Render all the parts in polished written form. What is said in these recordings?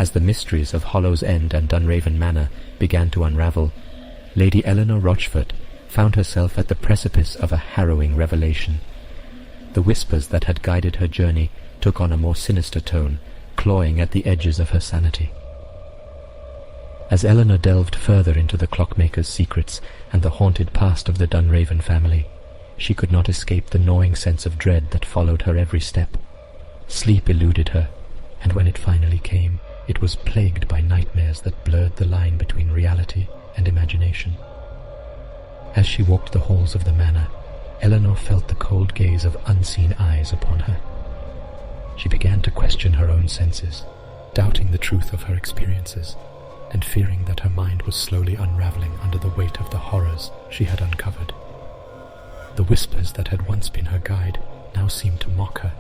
As the mysteries of Hollow's End and Dunraven Manor began to unravel, Lady Eleanor Rochford found herself at the precipice of a harrowing revelation. The whispers that had guided her journey took on a more sinister tone, clawing at the edges of her sanity. As Eleanor delved further into the clockmaker's secrets and the haunted past of the Dunraven family, she could not escape the gnawing sense of dread that followed her every step. Sleep eluded her, and when it finally came, it was plagued by nightmares that blurred the line between reality and imagination. As she walked the halls of the manor, Eleanor felt the cold gaze of unseen eyes upon her. She began to question her own senses, doubting the truth of her experiences, and fearing that her mind was slowly unraveling under the weight of the horrors she had uncovered. The whispers that had once been her guide now seemed to mock her,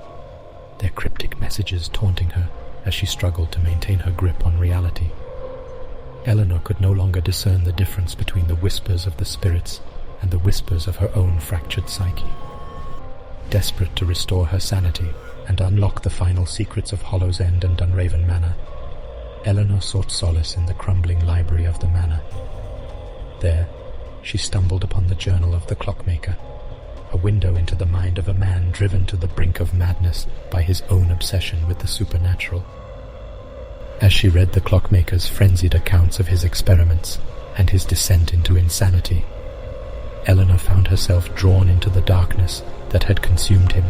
their cryptic messages taunting her as she struggled to maintain her grip on reality. Eleanor could no longer discern the difference between the whispers of the spirits and the whispers of her own fractured psyche. Desperate to restore her sanity and unlock the final secrets of Hollow's End and Dunraven Manor, Eleanor sought solace in the crumbling library of the manor. There, she stumbled upon the journal of the clockmaker, a window into the mind of a man driven to the brink of madness by his own obsession with the supernatural. As she read the clockmaker's frenzied accounts of his experiments and his descent into insanity, Eleanor found herself drawn into the darkness that had consumed him.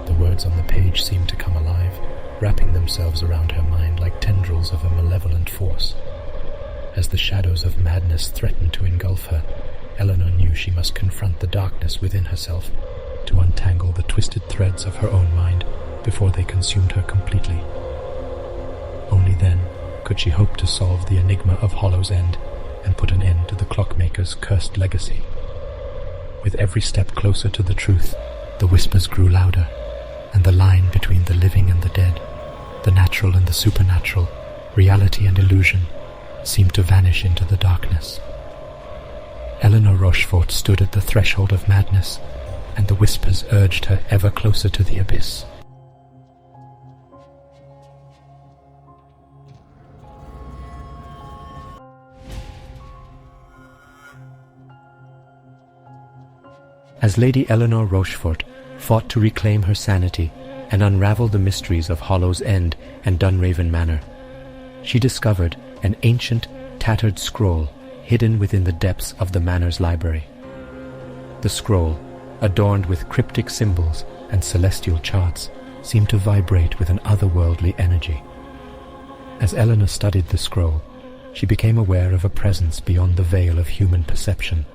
The words on the page seemed to come alive, wrapping themselves around her mind like tendrils of a malevolent force. As the shadows of madness threatened to engulf her, Eleanor knew she must confront the darkness within herself to untangle the twisted threads of her own mind before they consumed her completely. Only then could she hope to solve the enigma of Hollow's End and put an end to the clockmaker's cursed legacy. With every step closer to the truth, the whispers grew louder, and the line between the living and the dead, the natural and the supernatural, reality and illusion, seemed to vanish into the darkness. Eleanor Rochford stood at the threshold of madness, and the whispers urged her ever closer to the abyss. As Lady Eleanor Rochford fought to reclaim her sanity and unravel the mysteries of Hollow's End and Dunraven Manor, she discovered an ancient, tattered scroll hidden within the depths of the manor's library. The scroll, adorned with cryptic symbols and celestial charts, seemed to vibrate with an otherworldly energy. As Eleanor studied the scroll, she became aware of a presence beyond the veil of human perception,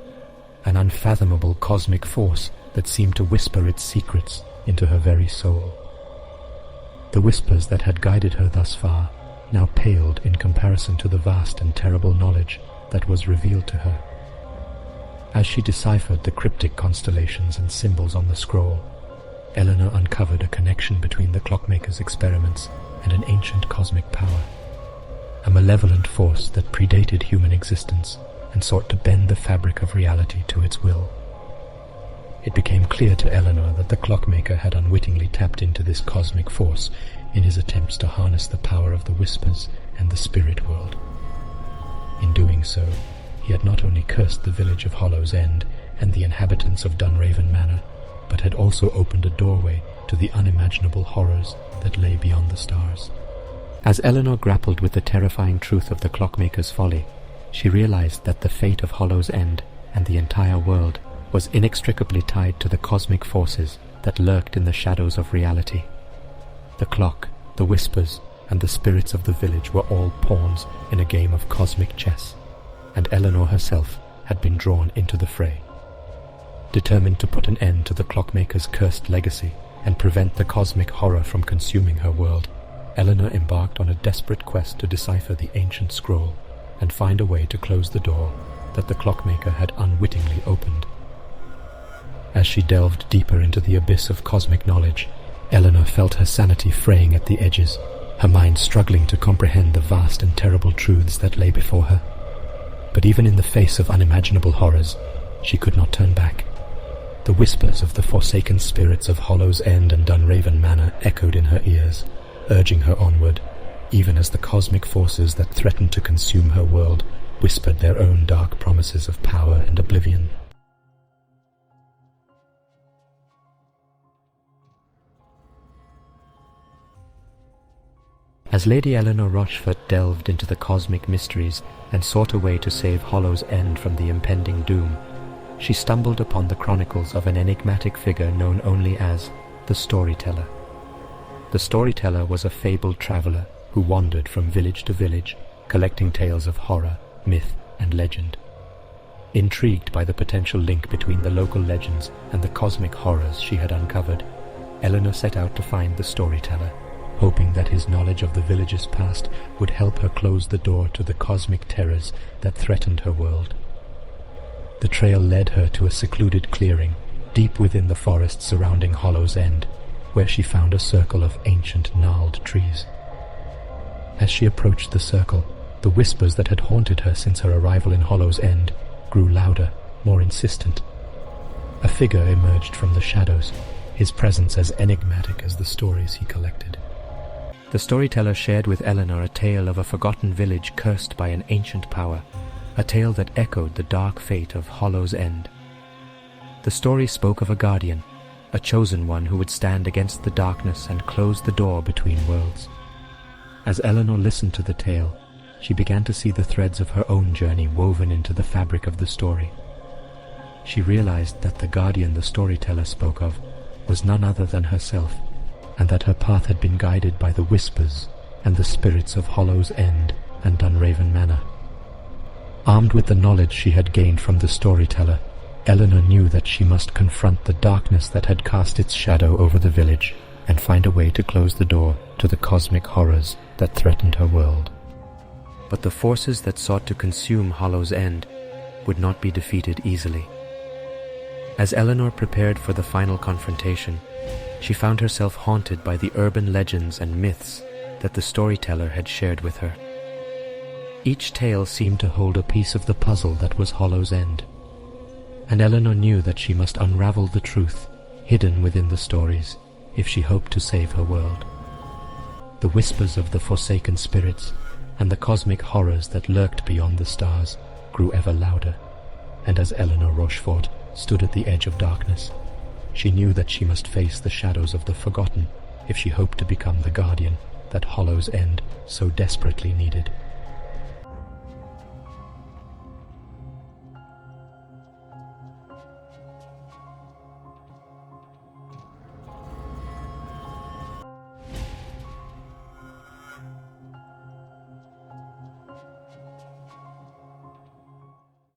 an unfathomable cosmic force that seemed to whisper its secrets into her very soul. The whispers that had guided her thus far now paled in comparison to the vast and terrible knowledge that was revealed to her. As she deciphered the cryptic constellations and symbols on the scroll, Eleanor uncovered a connection between the clockmaker's experiments and an ancient cosmic power, a malevolent force that predated human existence and sought to bend the fabric of reality to its will. It became clear to Eleanor that the clockmaker had unwittingly tapped into this cosmic force in his attempts to harness the power of the whispers and the spirit world. In doing so, he had not only cursed the village of Hollow's End and the inhabitants of Dunraven Manor, but had also opened a doorway to the unimaginable horrors that lay beyond the stars. As Eleanor grappled with the terrifying truth of the clockmaker's folly, she realized that the fate of Hollow's End and the entire world was inextricably tied to the cosmic forces that lurked in the shadows of reality. The clock, the whispers, and the spirits of the village were all pawns in a game of cosmic chess, and Eleanor herself had been drawn into the fray. Determined to put an end to the clockmaker's cursed legacy and prevent the cosmic horror from consuming her world, Eleanor embarked on a desperate quest to decipher the ancient scroll and find a way to close the door that the clockmaker had unwittingly opened. As she delved deeper into the abyss of cosmic knowledge, Eleanor felt her sanity fraying at the edges, her mind struggling to comprehend the vast and terrible truths that lay before her. But even in the face of unimaginable horrors, she could not turn back. The whispers of the forsaken spirits of Hollow's End and Dunraven Manor echoed in her ears, urging her onward, even as the cosmic forces that threatened to consume her world whispered their own dark promises of power and oblivion. As Lady Eleanor Rochfort delved into the cosmic mysteries and sought a way to save Hollow's End from the impending doom, she stumbled upon the chronicles of an enigmatic figure known only as the Storyteller. The Storyteller was a fabled traveller who wandered from village to village, collecting tales of horror, myth, and legend. Intrigued by the potential link between the local legends and the cosmic horrors she had uncovered, Eleanor set out to find the Storyteller, hoping that his knowledge of the village's past would help her close the door to the cosmic terrors that threatened her world. The trail led her to a secluded clearing, deep within the forest surrounding Hollow's End, where she found a circle of ancient gnarled trees. As she approached the circle, the whispers that had haunted her since her arrival in Hollow's End grew louder, more insistent. A figure emerged from the shadows, his presence as enigmatic as the stories he collected. The Storyteller shared with Eleanor a tale of a forgotten village cursed by an ancient power, a tale that echoed the dark fate of Hollow's End. The story spoke of a guardian, a chosen one who would stand against the darkness and close the door between worlds. As Eleanor listened to the tale, she began to see the threads of her own journey woven into the fabric of the story. She realized that the guardian the Storyteller spoke of was none other than herself, and that her path had been guided by the whispers and the spirits of Hollow's End and Unraveling Manor. Armed with the knowledge she had gained from the Storyteller, Eleanor knew that she must confront the darkness that had cast its shadow over the village and find a way to close the door to the cosmic horrors that threatened her world. But the forces that sought to consume Hollow's End would not be defeated easily. As Eleanor prepared for the final confrontation, she found herself haunted by the urban legends and myths that the Storyteller had shared with her. Each tale seemed to hold a piece of the puzzle that was Hollow's End, and Eleanor knew that she must unravel the truth hidden within the stories if she hoped to save her world. The whispers of the forsaken spirits and the cosmic horrors that lurked beyond the stars grew ever louder, and as Eleanor Rochfort stood at the edge of darkness, she knew that she must face the shadows of the forgotten if she hoped to become the guardian that Hollow's End so desperately needed.